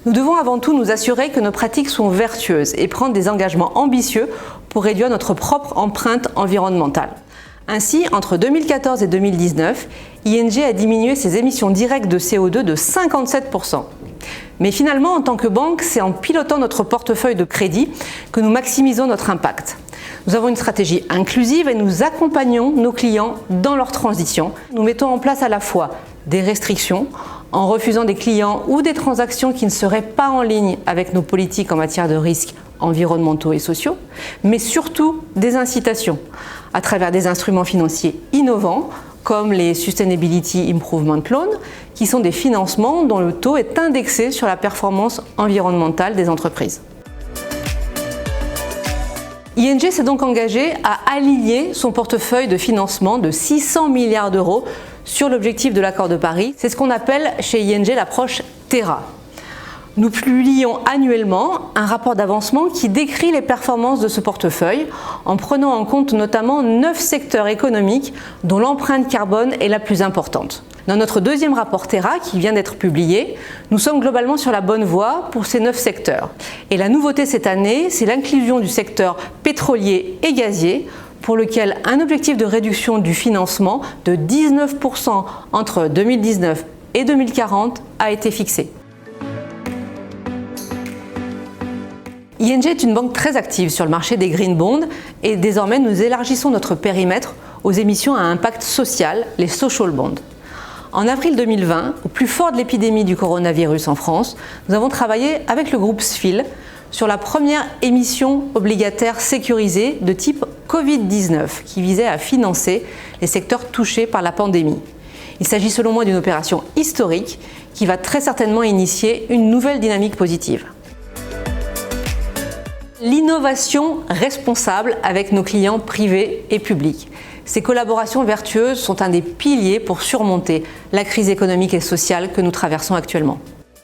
Nous devons avant tout nous assurer que nos pratiques sont vertueuses et prendre des engagements ambitieux pour réduire notre propre empreinte environnementale. Ainsi, entre 2014 et 2019, ING a diminué ses émissions directes de CO2 de 57%. Mais finalement, en tant que banque, c'est en pilotant notre portefeuille de crédit que nous maximisons notre impact. Nous avons une stratégie inclusive et nous accompagnons nos clients dans leur transition. Nous mettons en place à la fois des restrictions, en refusant des clients ou des transactions qui ne seraient pas en ligne avec nos politiques en matière de risques environnementaux et sociaux, mais surtout des incitations à travers des instruments financiers innovants comme les Sustainability Improvement Loans, qui sont des financements dont le taux est indexé sur la performance environnementale des entreprises. ING s'est donc engagé à aligner son portefeuille de financement de 600 milliards d'euros sur l'objectif de l'accord de Paris. C'est ce qu'on appelle chez ING l'approche Terra. Nous publions annuellement un rapport d'avancement qui décrit les performances de ce portefeuille en prenant en compte notamment 9 secteurs économiques dont l'empreinte carbone est la plus importante. Dans notre deuxième rapport Terra, qui vient d'être publié, nous sommes globalement sur la bonne voie pour ces 9 secteurs. Et la nouveauté cette année, c'est l'inclusion du secteur pétrolier et gazier, pour lequel un objectif de réduction du financement de 19% entre 2019 et 2040 a été fixé. ING est une banque très active sur le marché des green bonds et désormais nous élargissons notre périmètre aux émissions à impact social, les social bonds. En avril 2020, au plus fort de l'épidémie du coronavirus en France, nous avons travaillé avec le groupe SFIL sur la première émission obligataire sécurisée de type Covid-19 qui visait à financer les secteurs touchés par la pandémie. Il s'agit selon moi d'une opération historique qui va très certainement initier une nouvelle dynamique positive. L'innovation responsable avec nos clients privés et publics. Ces collaborations vertueuses sont un des piliers pour surmonter la crise économique et sociale que nous traversons actuellement.